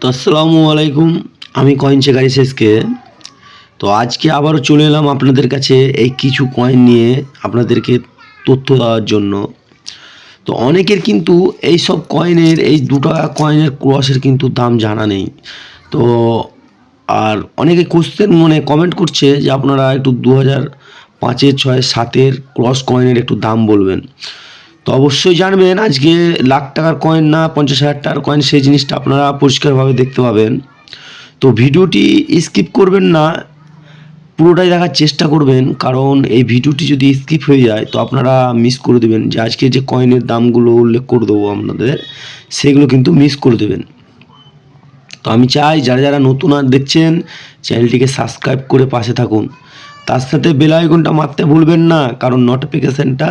তো আসসালামু আলাইকুম। আমি কয়েন চেকার এসএসকে। তো আজকে আবারও চলে এলাম আপনাদের কাছে এই কিছু কয়েন নিয়ে আপনাদেরকে তথ্য দেওয়ার জন্য। তো অনেকের কিন্তু এই সব কয়েনের এই 2 টাকা কয়েনের ক্রসের কিন্তু দাম জানা নেই। তো আর অনেকে কমেন্ট করছে যে আপনারা একটু 2005-এর 6-এর 7-এর ক্রস কয়েনের একটু দাম বলবেন। তো অবশ্যই জানবেন আজকে লাখ টাকার কয়েন না 50,000 টাকার কয়েন, সেই জিনিসটা আপনারা পরিষ্কারভাবে দেখতে পাবেন। তো ভিডিওটি স্কিপ করবেন না, পুরোটাই দেখার চেষ্টা করবেন, কারণ এই ভিডিওটি যদি স্কিপ হয়ে যায় তো আপনারা মিস করে দেবেন যে আজকে যে কয়েনের দামগুলো উল্লেখ করে দেবো আপনাদের, সেগুলো কিন্তু মিস করে দেবেন। তো আমি চাই যারা যারা নতুন আর দেখছেন চ্যানেলটিকে সাবস্ক্রাইব করে পাশে থাকুন, তার সাথে বেল আইকনটা মারতে ভুলবেন না, কারণ নোটিফিকেশানটা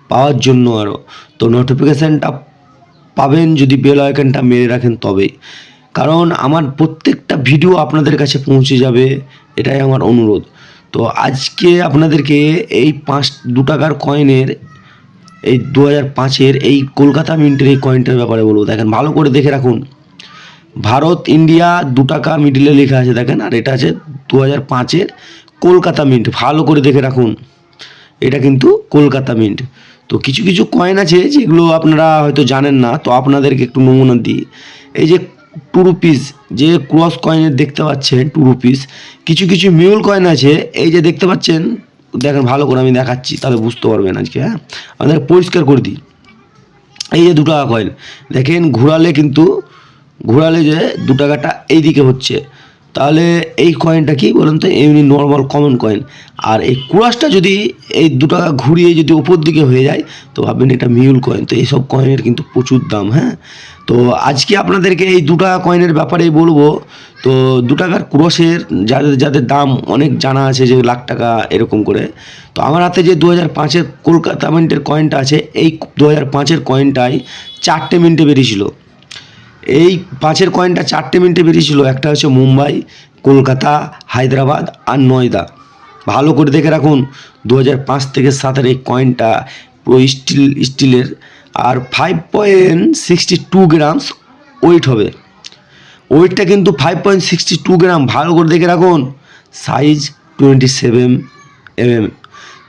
পাওয়ার জন্য আরও। তো নোটিফিকেশানটা পাবেন যদি বেল আইকনটা মেরে রাখেন তবেই, কারণ আমার প্রত্যেকটা ভিডিও আপনাদের কাছে পৌঁছে যাবে, এটাই আমার অনুরোধ। তো আজকে আপনাদেরকে এই 2 টাকার কয়েনের এই 2005-এর এই কলকাতা মিন্টের এই কয়েনটার ব্যাপারে বলবো। দেখেন ভালো করে দেখে রাখুন, ভারত ইন্ডিয়া 2 টাকা মিডিলে লেখা আছে দেখেন, আর এটা আছে 2005-এর কলকাতা মিন্ট। ভালো করে দেখে রাখুন, এটা কিন্তু কলকাতা মিন্ট। তো কিছু কিছু কয়েন আছে যেগুলো আপনারা হয়তো জানেন না, তো আপনাদেরকে একটু নমুনা দিই। এই যে 2 রুপিস যে ক্রস কয়েনের দেখতে পাচ্ছেন 2 রুপিস, কিছু কিছু মিউল কয়েন আছে এই যে দেখতে পাচ্ছেন, দেখেন ভালো করে আমি দেখাচ্ছি তাহলে বুঝতে পারবেন আজকে। হ্যাঁ, আমাদের পরিষ্কার করে দিই। এই যে 2 টাকা কয়েন দেখেন, ঘোরালে যে 2 টাকাটা এই দিকে হচ্ছে, তাহলে এই কয়েনটা কি বলুন তো, এমনি নর্মাল কমন কয়েন। আর এই ক্রসটা যদি এই 2 টাকা ঘুরিয়ে যদি উপর দিকে হয়ে যায় তো ভাববেন এটা মিউল কয়েন। তো এইসব কয়েনের কিন্তু প্রচুর দাম। হ্যাঁ, তো আজকে আপনাদেরকে এই 2 টাকা কয়েনের ব্যাপারেই বলবো। তো 2 টাকার ক্রসের যাদের যাদের দাম অনেক জানা আছে যে লাখ টাকা এরকম করে, তো আমার হাতে যে 2005-এর কলকাতা মিন্টের কয়েনটা আছে, এই 2005-এর কয়েনটাই 4টে মিন্টে বেরিয়েছিল। এই 5-এর কয়েনটা 4টে মিন্টে বেরিয়েছিল। একটা হচ্ছে মুম্বাই, কলকাতা, হায়দ্রাবাদ আর নয়দা। ভালো করে দেখে রাখুন, 2005 থেকে 7-এর এই কয়েনটা পুরো স্টিলের, আর 5.62 গ্রামস ওয়েট হবে। ওয়েটটা কিন্তু 5.62 গ্রাম। ভালো করে দেখে রাখুন, সাইজ 27 mm।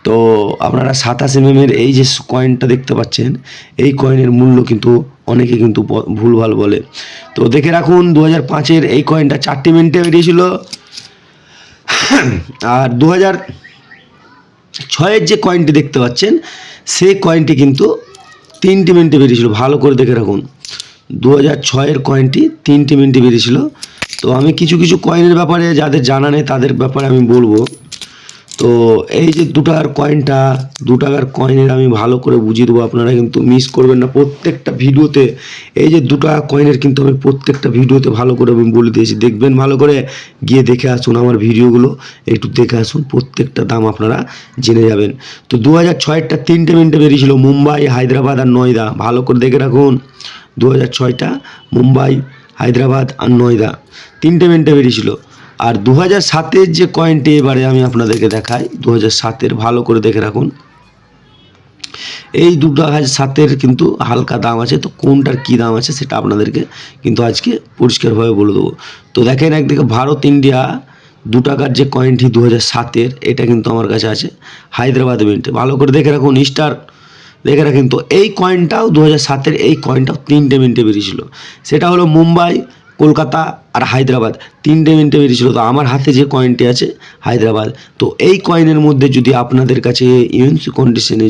তো আপনারা 27 mm এই যে কয়েনটা দেখতে পাচ্ছেন, এই কয়েনের মূল্য কিন্তু অনেকে কিন্তু ভুলভাল বলে। তো দেখে রাখুন, 2005-এর এই কয়েনটা 4টে মিনিটে বেরিয়েছিল। আর 2006-এর যে কয়েনটি দেখতে পাচ্ছেন, সেই কয়েনটি কিন্তু 3টে মিনিটে বেরিয়েছিল। ভালো করে দেখে রাখুন, 2006-এর কয়েনটি 3টে মিনিটে বেরিয়েছিল। তো আমি কিছু কিছু কয়েনের ব্যাপারে যাদের জানা নেই তাদের ব্যাপারে আমি বলবো। তো এই যে 2 টাকার কয়েনটা, 2 টাকার কয়েনের আমি ভালো করে বুঝিয়ে দেবো, আপনারা কিন্তু মিস করবেন না প্রত্যেকটা ভিডিওতে। এই যে 2 টাকা কয়েনের কিন্তু আমি প্রত্যেকটা ভিডিওতে ভালো করে আমি বলে দিয়েছি, দেখবেন ভালো করে, গিয়ে দেখে আসুন আমার ভিডিওগুলো, একটু দেখে আসুন, প্রত্যেকটা দাম আপনারা জেনে যাবেন। তো 2006-এরটা 3টে মিনিটে বেরিয়েছিল, মুম্বাই, হায়দ্রাবাদ আর নয়দা। ভালো করে দেখে রাখুন, 2006টা মুম্বাই, হায়দ্রাবাদ আর নয়দা 3টে মিনিটে বেরিয়েছিল। আর 2007-এর যে কয়েনটি এবারে আমি আপনাদেরকে দেখাই, 2007-এর ভালো করে দেখে রাখুন। এই 2007-এর কিন্তু হালকা দাম আছে, তো কোনটার কী দাম আছে সেটা আপনাদেরকে কিন্তু আজকে পরিষ্কারভাবে বলে দেবো। তো দেখেন, একদিকে ভারত ইন্ডিয়া 2 টাকার যে কয়েনটি 2007-এর, এটা কিন্তু আমার কাছে আছে হায়দ্রাবাদ মিন্টে। ভালো করে দেখে রাখুন, স্টার দেখে রাখুন। তো এই কয়েনটাও 2007-এর এই কয়েনটাও 3টে মিনিটে বেরিয়েছিল। সেটা হলো মুম্বাই, কলকাতা আর হায়দ্রাবাদ 3টে মিনিটে বেরিয়েছিল। তো আমার হাতে যে কয়েনটি আছে হায়দ্রাবাদ। তো এই কয়েনের মধ্যে যদি আপনাদের কাছে ইউএনসি কন্ডিশনে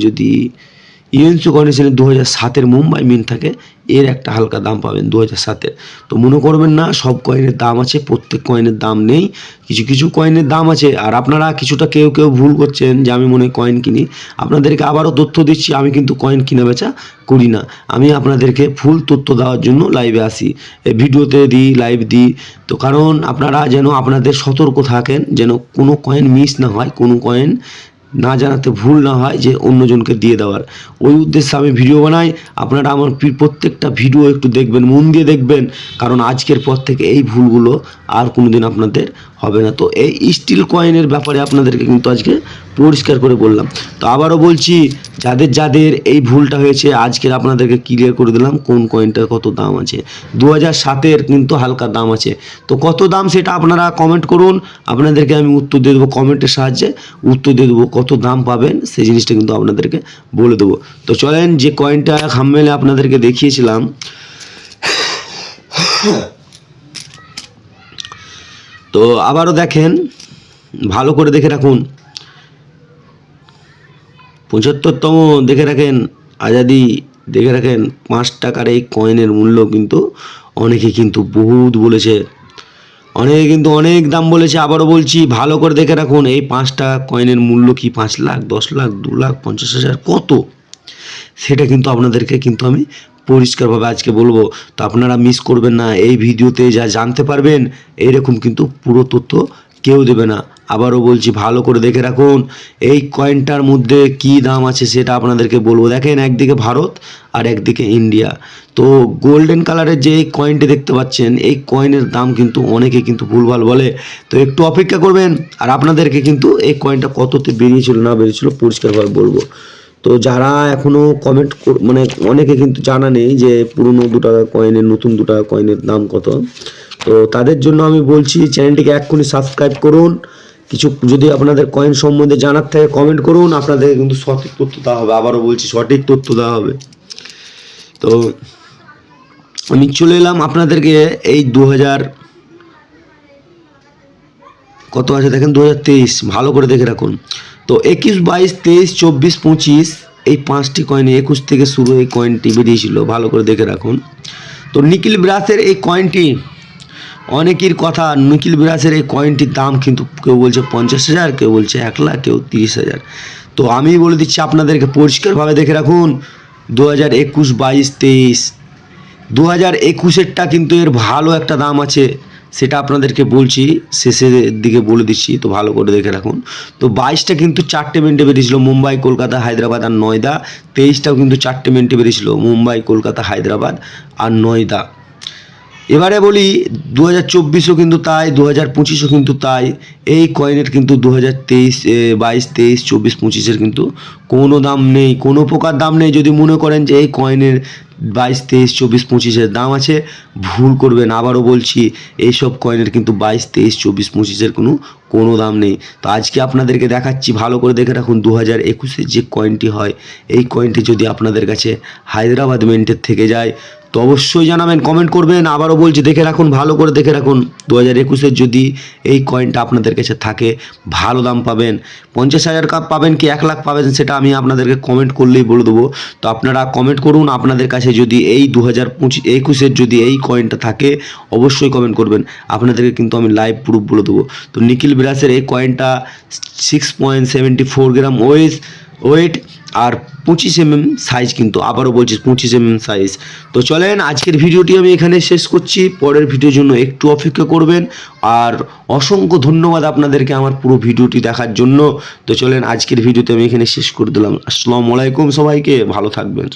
2007-এর মুম্বাই মিন্ট থাকে, এর একটা হালকা দাম পাবেন 2007-এর। তো মনে করবেন না সব কয়েনের দাম আছে, প্রত্যেক কয়েনের দাম নেই, কিছু কিছু কয়েনের দাম আছে। আর আপনারা কিছুটা কেউ কেউ ভুল করছেন যে আমি মনে হয় কয়েন কিনি। আপনাদেরকে আবারও তথ্য দিচ্ছি, আমি কিন্তু কয়েন কিনা বেচা করি না। আমি আপনাদেরকে ফুল তথ্য দেওয়ার জন্য লাইভে আসি, ভিডিওতে দিই, লাইভ দিই। তো কারণ আপনারা যেন আপনাদের সতর্ক থাকেন, যেন কোনো কয়েন মিস না হয়, কোনো কয়েন না জানাতে ভুল না হয় যে অন্যজনকে দিয়ে দেওয়ার, ওই উদ্দেশ্যে আমি ভিডিও বানাই। আপনারা আমার প্রত্যেকটা ভিডিও একটু দেখবেন, মন দিয়ে দেখবেন, কারণ আজকের পর থেকে এই ভুলগুলো আর কোনোদিন আপনাদের হবে না। তো এই স্টিল কয়েনের ব্যাপারে আপনাদেরকে কিন্তু আজকে পরিষ্কার করে বললাম। তো আবারও বলছি, যাদের যাদের এই ভুলটা হয়েছে আজকের আপনাদেরকে ক্লিয়ার করে দিলাম কোন কয়েনটার কত দাম আছে। 2007-এর কিন্তু হালকা দাম আছে। তো কত দাম সেটা আপনারা কমেন্ট করুন, আপনাদেরকে আমি উত্তর দিয়ে দেবো, কমেন্টের সাহায্যে উত্তর দিয়ে দেবো। কত দাম পাবেন সেই জিনিসটা কিন্তু আপনাদেরকে বলে দেবো। তো চলেন, যে কয়েনটা থাম্বনেইলে আপনাদেরকে দেখিয়েছিলাম, তো আবারও দেখেন, ভালো করে দেখে রাখুন। 75তম দেখে রাখেন, আজাদি দেখে রাখেন। 5 টাকার এই কয়েনের মূল্য কিন্তু অনেকে কিন্তু বহুত বলেছে, অনেকে কিন্তু অনেক দাম বলেছে। আবারও বলছি, ভালো করে দেখে রাখুন, এই 5 টাকা কয়েনের মূল্য কি 5 লাখ, 10 লাখ, 2 লাখ, 50,000, কত, সেটা কিন্তু আপনাদেরকে কিন্তু আমি পরিষ্কারভাবে আজকে বলবো। তো আপনারা মিস করবেন না, এই ভিডিওতে যা জানতে পারবেন এইরকম কিন্তু পুরো তথ্য কেউ দেবে না। আবারও বলছি, ভালো করে দেখে রাখুন, এই কয়েনটার মধ্যে কি দাম আছে সেটা আপনাদেরকে বলবো। দেখেন, একদিকে ভারত আর একদিকে ইন্ডিয়া। তো গোল্ডেন কালারের যে কয়েনটি দেখতে পাচ্ছেন, এই কয়েনের দাম কিন্তু অনেকে কিন্তু ভুলভাল বলে। তো একটু অপেক্ষা করবেন, আর আপনাদেরকে কিন্তু এই কয়েনটা কততে বেরিয়েছিল না বেরিয়েছিল পরিষ্কারভাবে বলবো। তো যারা এখনও কমেন্ট মানে অনেকে কিন্তু জানা নেই যে পুরনো 2 টাকা কয়েনের, নতুন 2 টাকা কয়েনের দাম কত। তো তাদের জন্য আমি বলছি, চ্যানেলটিকে এক্ষুনি সাবস্ক্রাইব করুন। কিছু যদি আপনাদের কয়েন সম্বন্ধে জানার থাকে কমেন্ট করুন, আপনাদের কিন্তু সঠিক তথ্য দেওয়া হবে। আবারও বলছি, সঠিক তথ্য দেওয়া হবে। তো আমি চলে এলাম আপনাদেরকে এই 2000 কত আছে দেখেন, 2023, ভালো করে দেখে রাখুন। তো 21, 22, 23, 24, 25 এই 5টি কয়েনে 21 থেকে শুরু এই কয়েনটি বেরিয়েছিল, ভালো করে দেখে রাখুন। তো নিখিল ব্রাসের এই কয়েনটি, অনেকের কথা, নিখিল ব্রাসের এই কয়েনটির দাম কিন্তু কেউ বলছে 50,000, কেউ বলছে 1 লাখ, কেউ 30,000। তো আমি বলে দিচ্ছি আপনাদেরকে পরিষ্কারভাবে দেখে রাখুন, 2021, 22, 23, 2021-এরটা কিন্তু এর ভালো একটা দাম আছে, সেটা আপনাদেরকে বলছি, শেষের দিকে বলে দিচ্ছি। তো ভালো করে দেখে রাখুন। তো 22টা কিন্তু 4টে মিনিটে বেরিয়েছিল, মুম্বাই, কলকাতা, হায়দ্রাবাদ আর নয়দা। 23টাও কিন্তু 4টে মিনিটে বেরিয়েছিল, মুম্বাই, কলকাতা, হায়দ্রাবাদ আর নয়দা। এবারে বলি, 2024ও কিন্তু তাই, 2025ও কিন্তু তাই। এই কয়েনের কিন্তু 2023, 22, 23, 24, 25-এর কিন্তু কোনো দাম নেই, কোনো প্রকার দাম নেই। যদি মনে করেন যে এই কয়েনের 22, 23, 24, 25-এর দাম আছে, ভুল করবেন। আবারও বলছি, এইসব কয়েনের কিন্তু 22, 23, 24, 25-এর কোনো দাম নেই। তো আজকে আপনাদেরকে দেখাচ্ছি, ভালো করে দেখে রাখুন, 2021-এর যে কয়েনটি হয়, এই কয়েনটি যদি আপনাদের কাছে হায়দ্রাবাদ মিন্টের থেকে যায় তো অবশ্যই জানাবেন, কমেন্ট করবেন। আবারও বলছি, দেখে রাখুন, ভালো করে দেখে রাখুন। 2021-এর যদি এই কয়েনটা আপনাদের কাছে থাকে, ভালো দাম পাবেন। 50,000 কাপ পাবেন কি 1 লাখ পাবেন, সেটা আমি আপনাদেরকে কমেন্ট করলেই বলে দেবো। তো আপনারা কমেন্ট করুন, আপনাদের কাছে যদি এই 2021-এর যদি এই কয়েনটা থাকে অবশ্যই কমেন্ট করবেন, আপনাদেরকে কিন্তু আমি লাইভ প্রুফ বলে দেবো। তো নিখিল ব্রাসের এই কয়েনটা 6.74 গ্রাম ওয়েট আর 25 mm সাইজ, কিন্তু আবারও বলছি 25 mm সাইজ। তো চলেন, আজকের ভিডিওটি আমি এখানে শেষ করছি, পরের ভিডিওর জন্য একটু অপেক্ষা করবেন। আর অসংখ্য ধন্যবাদ আপনাদেরকে আমার পুরো ভিডিওটি দেখার জন্য। তো চলেন, আজকের ভিডিওতে আমি এখানে শেষ করে দিলাম। আসসালামু আলাইকুম, সবাইকে ভালো থাকবেন।